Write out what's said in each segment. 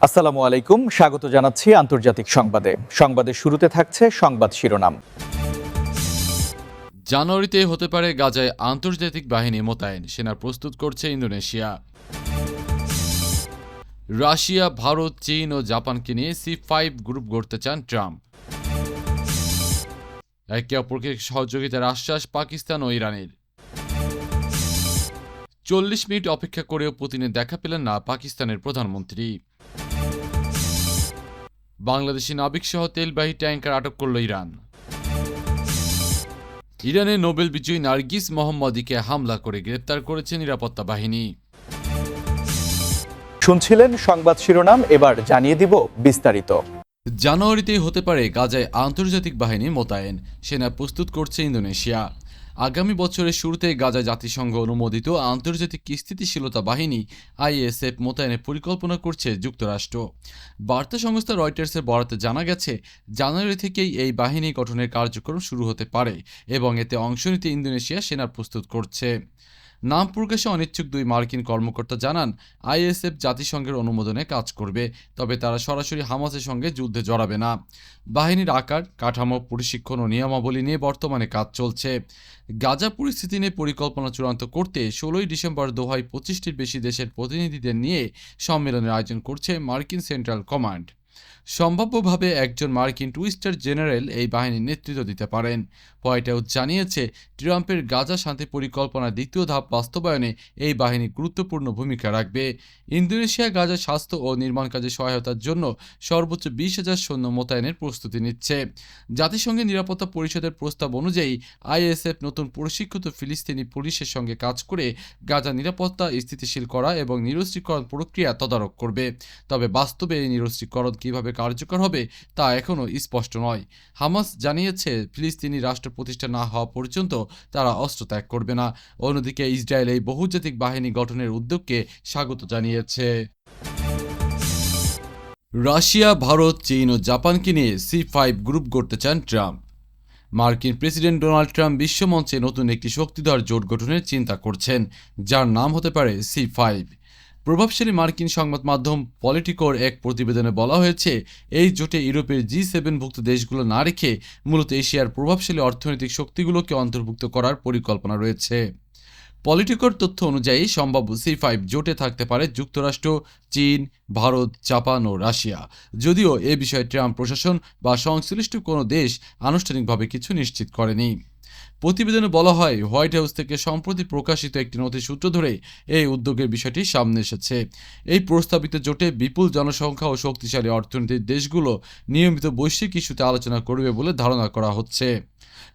আসসালামু আলাইকুম, স্বাগত জানাচ্ছি আন্তর্জাতিক সংবাদে। সংবাদের শুরুতে থাকছে সংবাদ শিরোনাম। জানুয়ারিতে হতে পারে গাজায় আন্তর্জাতিক বাহিনী মোতায়েন, সেনা প্রস্তুত করছে ইন্দোনেশিয়া। রাশিয়া, ভারত, চীন ও জাপানকে নিয়ে C5 গ্রুপ গড়তে চান ট্রাম্প। একে অপরকে সহযোগিতার আশ্বাস পাকিস্তান ও ইরানের। 40 মিনিট অপেক্ষা করেও পুতিনের দেখা পেলেন না পাকিস্তানের প্রধানমন্ত্রী। বাংলাদেশি নাবিকসহ তেলবাহী ট্যাঙ্কার আটক করল ইরান। ইরানের নোবেল বিজয়ী নার্গিস মোহাম্মদীকে হামলা করে গ্রেপ্তার করেছে নিরাপত্তা বাহিনী। শুনছিলেন সংবাদ শিরোনাম, এবার জানিয়ে দিব বিস্তারিত। জানুয়ারিতেই হতে পারে গাজায় আন্তর্জাতিক বাহিনী মোতায়েন, সেনা প্রস্তুত করছে ইন্দোনেশিয়া। আগামী বছরের শুরুতেই গাজায় জাতিসংঘ অনুমোদিত আন্তর্জাতিক স্থিতিশীলতা বাহিনী ISF মোতায়েনের পরিকল্পনা করছে যুক্তরাষ্ট্র। বার্তা সংস্থা রয়টার্সের বরাতে জানা গেছে, জানুয়ারি থেকেই এই বাহিনী গঠনের কার্যক্রম শুরু হতে পারে এবং এতে অংশ নিতে ইন্দোনেশিয়া সেনা প্রস্তুত করছে। নাম প্রকাশে অনিচ্ছুক দুই মার্কিন কর্মকর্তা জানান, ISF জাতিসংঘের অনুমোদনে কাজ করবে, তবে তারা সরাসরি হামাসের সঙ্গে যুদ্ধে জড়াবে না। বাহিনীর আকার, কাঠামো, প্রশিক্ষণ ও নিয়মাবলী নিয়ে বর্তমানে কাজ চলছে। গাজা পরিস্থিতি নিয়ে পরিকল্পনা চূড়ান্ত করতে 16ই ডিসেম্বর দোহায় 25টির বেশি দেশের প্রতিনিধিদের নিয়ে সম্মেলনের আয়োজন করছে মার্কিন সেন্ট্রাল কমান্ড। সম্ভাব্যভাবে একজন মার্কিন টু-স্টার জেনারেল এই বাহিনীর নেতৃত্ব দিতে পারেন। হোয়াইট হাউস জানিয়েছে, ট্রাম্পের গাজা শান্তি পরিকল্পনার দ্বিতীয় ধাপ বাস্তবায়নে এই বাহিনী গুরুত্বপূর্ণ ভূমিকা রাখবে। ইন্দোনেশিয়া গাজা স্বাস্থ্য ও নির্মাণ কাজে সহায়তার জন্য সর্বোচ্চ 20,000 সৈন্য মোতায়েনের প্রস্তুতি নিচ্ছে। জাতিসংঘের নিরাপত্তা পরিষদের প্রস্তাব অনুযায়ী ISF নতুন প্রশিক্ষিত ফিলিস্তিনি পুলিশের সঙ্গে কাজ করে গাজা নিরাপত্তা স্থিতিশীল করা এবং নিরস্ত্রীকরণ প্রক্রিয়া তদারক করবে। তবে বাস্তবে এই নিরস্ত্রীকরণ কীভাবে কার্যকর হবে তা এখনও স্পষ্ট নয়। হামাস জানিয়েছে, ফিলিস্তিনি রাষ্ট্র প্রতিষ্ঠা না হওয়া পর্যন্ত তারা অস্ত্র ত্যাগ করবে না। অন্যদিকে ইসরায়েল এই বহুজাতিক বাহিনী গঠনের উদ্যোগকে স্বাগত জানিয়েছে। রাশিয়া, ভারত, চীন ও জাপানকে নিয়ে C5 গ্রুপ গড়তে চান ট্রাম্প। মার্কিন প্রেসিডেন্ট ডোনাল্ড ট্রাম্প বিশ্বমঞ্চে নতুন একটি শক্তিধর জোট গঠনের চিন্তা করছেন, যার নাম হতে পারে C5। প্রভাবশালী মার্কিন সংবাদ মাধ্যম পলিটিকোর এক প্রতিবেদনে বলা হয়েছে, এই জোটে ইউরোপের G7ভুক্ত দেশগুলো না রেখে মূলত এশিয়ার প্রভাবশালী অর্থনৈতিক শক্তিগুলোকে অন্তর্ভুক্ত করার পরিকল্পনা রয়েছে। পলিটিকোর তথ্য অনুযায়ী সম্ভাব্য C5 জোটে থাকতে পারে যুক্তরাষ্ট্র, চীন, ভারত, জাপান ও রাশিয়া। যদিও এ বিষয়ে ট্রাম্প প্রশাসন বা সংশ্লিষ্ট কোনো দেশ আনুষ্ঠানিকভাবে কিছু নিশ্চিত করেনি। প্রতিবেদনে বলা হয়, হোয়াইট হাউস থেকে সম্প্রতি প্রকাশিত একটি নথি সূত্র ধরে এই উদ্যোগের বিষয়টি সামনে এসেছে। এই প্রস্তাবিত জোটে বিপুল জনসংখ্যা ও শক্তিশালী অর্থনীতির দেশগুলো নিয়মিত বৈশ্বিক ইস্যুতে আলোচনা করবে বলে ধারণা করা হচ্ছে।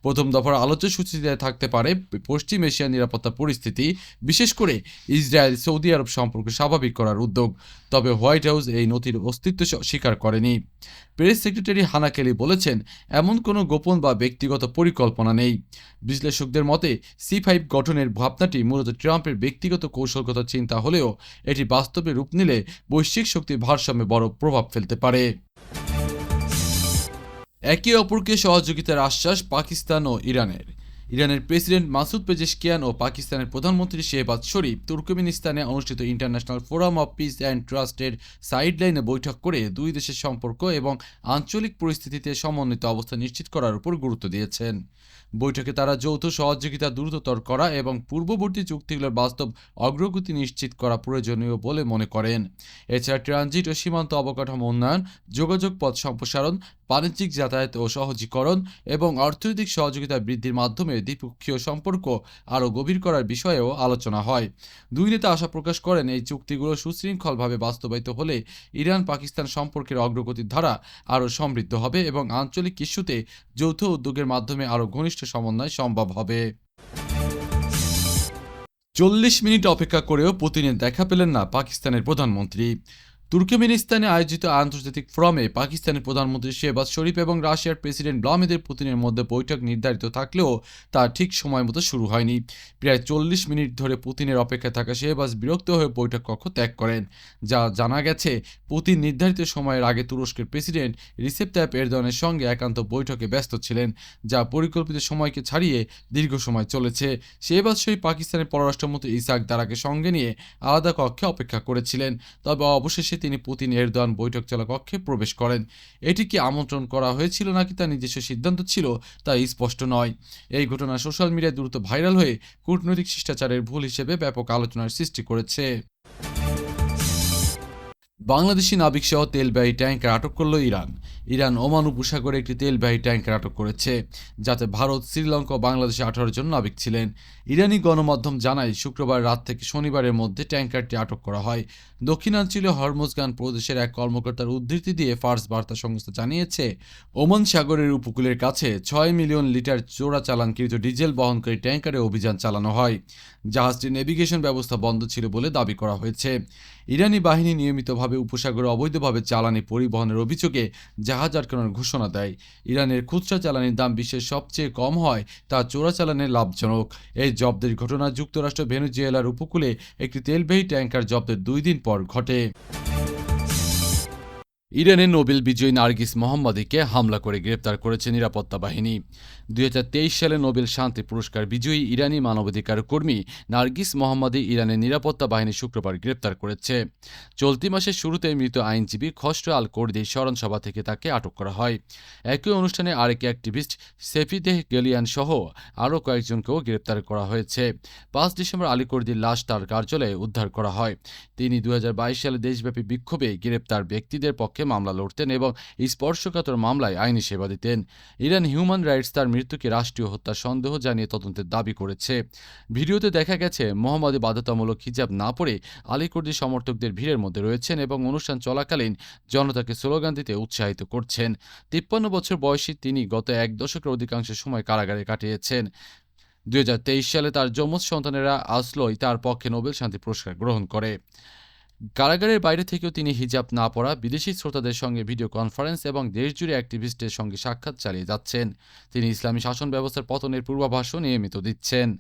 প্রথম দফার আলোচ্য সূচিতে থাকতে পারে পশ্চিম এশিয়ার নিরাপত্তা পরিস্থিতি, বিশেষ করে ইসরায়েল সৌদি আরব সম্পর্ক স্বাভাবিক করার উদ্যোগ। তবে হোয়াইট হাউস এই নথির অস্তিত্ব স্বীকার করেনি। প্রেস সেক্রেটারি হানা কেলি বলেছেন, এমন কোনো গোপন বা ব্যক্তিগত পরিকল্পনা নেই। বিশ্লেষকদের মতে C5 গঠনের ভাবনাটি মূলত ট্রাম্পের ব্যক্তিগত কৌশলগত চিন্তা হলেও এটি বাস্তবে রূপ নিলে বৈশ্বিক শক্তির ভারসাম্যে বড় প্রভাব ফেলতে পারে। একে অপরকে সহযোগিতার আশ্বাস পাকিস্তান ও ইরানের। ইরানের প্রেসিডেন্ট মাসুদ পেজেশকিয়ান ও পাকিস্তানের প্রধানমন্ত্রী শেহবাজ শরীফ তুর্কমেনিস্তানে অনুষ্ঠিত international forum of piece and ট্রাস্টের সাইডলাইনে বৈঠক করে দুই দেশের সম্পর্ক এবং আঞ্চলিক পরিস্থিতিতে সমন্বিত অবস্থা নিশ্চিত করার উপর গুরুত্ব দিয়েছেন। বৈঠকে তারা যৌথ সহযোগিতা দ্রুততর করা এবং পূর্ববর্তী চুক্তিগুলোর বাস্তব অগ্রগতি নিশ্চিত করা প্রয়োজনীয় বলে মনে করেন। এছাড়া ট্রানজিট ও সীমান্ত অবকাঠামো উন্নয়ন, যোগাযোগ পথ সম্প্রসারণ, বাণিজ্যিক যাতায়াত ও সহজীকরণ এবং অর্থনৈতিক সহযোগিতা বৃদ্ধির মাধ্যমে দ্বিপক্ষীয় সম্পর্ক আরও গভীর করার বিষয়েও আলোচনা হয়। দুই নেতা আশা প্রকাশ করেন, এই চুক্তিগুলো সুশৃঙ্খলভাবে বাস্তবায়িত হলে ইরান পাকিস্তান সম্পর্কের অগ্রগতির ধারা আরও সমৃদ্ধ হবে এবং আঞ্চলিক ইস্যুতে যৌথ উদ্যোগের মাধ্যমে আরও ঘনিষ্ঠ সমন্বয় সম্ভব হবে। 40 মিনিট অপেক্ষা করেও পুতিনের দেখা পেলেন না পাকিস্তানের প্রধানমন্ত্রী। তুর্কমেনিস্তানে আয়োজিত আন্তর্জাতিক ফোরামে পাকিস্তানের প্রধানমন্ত্রী শেহবাজ শরীফ এবং রাশিয়ার প্রেসিডেন্ট ভ্লাদিমির পুতিনের মধ্যে বৈঠক নির্ধারিত থাকলেও তা ঠিক সময় মতো শুরু হয়নি। প্রায় 40 মিনিট ধরে পুতিনের অপেক্ষায় থাকা শেহবাজ বিরক্ত হয়ে বৈঠক কক্ষ ত্যাগ করেন। যা জানা গেছে, পুতিন নির্ধারিত সময়ের আগে তুরস্কের প্রেসিডেন্ট রিসেপ তাইপ এরদোয়ানের সঙ্গে একান্ত বৈঠকে ব্যস্ত ছিলেন, যা পরিকল্পিত সময়কে ছাড়িয়ে দীর্ঘ সময় চলেছে। শেহবাজ শরীফ পাকিস্তানের পররাষ্ট্রমন্ত্রী ইসাক দারাকে সঙ্গে নিয়ে আলাদা কক্ষে অপেক্ষা করেছিলেন, তবে অবশেষে তিনি পুতিন এরদোয়ান বৈঠক চলা কক্ষে প্রবেশ করেন। এটি কি আমন্ত্রণ করা হয়েছিল নাকি তার নিজস্ব সিদ্ধান্ত ছিল তা স্পষ্ট নয়। এই ঘটনা সোশ্যাল মিডিয়ায় দ্রুত ভাইরাল হয়ে কূটনৈতিক শিষ্টাচারের ভুল হিসেবে ব্যাপক আলোচনার সৃষ্টি করেছে। বাংলাদেশি নাবিকসহ তেলবাহী ট্যাঙ্কার আটক করল ইরান। ইরান ওমান উপসাগরে একটি তেলবাহী ট্যাঙ্কার আটক করেছে, যাতে ভারত, শ্রীলঙ্কা ও বাংলাদেশে 18 জন নাবিক ছিলেন। ইরানি গণমাধ্যম জানায়, শুক্রবার রাত থেকে শনিবারের মধ্যে ট্যাঙ্কারটি আটক করা হয়। দক্ষিণাঞ্চলীয় হরমুজগান প্রদেশের এক কর্মকর্তার উদ্ধৃতি দিয়ে ফার্স বার্তা সংস্থা জানিয়েছে, ওমান সাগরের উপকূলের কাছে 6 মিলিয়ন লিটার চোরাচালানকৃত ডিজেল বহনকারী ট্যাঙ্কারে অভিযান চালানো হয়। জাহাজটির নেভিগেশন ব্যবস্থা বন্ধ ছিল বলে দাবি করা হয়েছে। ইরানি বাহিনী নিয়মিতভাবে উপসাগরে অবৈধভাবে জ্বালানি পরিবহনের অভিযোগে জাহাজ আটকানোর ঘোষণা দেয়। ইরানের খুচরা জ্বালানির দাম বিশ্বের সবচেয়ে কম হয়, তা চোরাচালানে লাভজনক। এই জব্দের ঘটনা যুক্তরাষ্ট্র ভেনেজুয়েলার উপকূলে একটি তেলবাহী ট্যাঙ্কার জব্দের 2 দিন পর ঘটে। ইরানের নোবেল বিজয়ী নার্গিস মোহাম্মদীকে হামলা করে গ্রেপ্তার করেছে নিরাপত্তা বাহিনী। 2023 সালে নোবেল শান্তি পুরস্কার বিজয়ী ইরানি মানবাধিকার কর্মী নার্গিস মোহাম্মদী ইরানের নিরাপত্তা বাহিনী শুক্রবার গ্রেপ্তার করেছে। চলতি মাসের শুরুতে মৃত আইনজীবী খসরু আল কোর্দির স্মরণসভা থেকে তাকে আটক করা হয়। একই অনুষ্ঠানে আরেক অ্যাক্টিভিস্ট সেফিদেহ গেলিয়ান সহ আরও কয়েকজনকেও গ্রেপ্তার করা হয়েছে। 5 ডিসেম্বর আলী কোর্দির লাশ তার কার্যালয়ে উদ্ধার করা হয়। তিনি 2022 সালে দেশব্যাপী বিক্ষোভে গ্রেপ্তার ব্যক্তিদের পক্ষে মামলা লড়তেন এবং স্পর্শকাতর মামলায় আইনি সেবা দিতেন। ইরান হিউম্যান রাইটস তার মৃত্যুকে রাষ্ট্রীয় হত্যার সন্দেহ জানিয়ে তদন্তের দাবি করেছে। ভিডিওতে দেখা গেছে মোহাম্মদী বাধ্যতামূলক হিজাব না পরে আলী কুর্দি সমর্থকদের ভিড়ের মধ্যে রয়েছেন এবং অনুষ্ঠান চলাকালীন জনতাকে স্লোগান দিতে উৎসাহিত করছেন। 53 বছর বয়সী তিনি গত 1 দশকের অধিকাংশ সময় কারাগারে কাটিয়েছেন। 2023 সালে তার যমজ সন্তানেরা আসলোই তার পক্ষে নোবেল শান্তি পুরস্কার গ্রহণ করে। কারাগারের বাইরে থেকেও তিনি হিজাব না পরা বিদেশি শ্রোতাদের সঙ্গে ভিডিও কনফারেন্স এবং দেশজুড়ে অ্যাক্টিভিস্টদের সঙ্গে সাক্ষাৎ চালিয়ে যাচ্ছেন। তিনি ইসলামী শাসন ব্যবস্থার পতনের পূর্বাভাসও নিয়মিত দিচ্ছেন।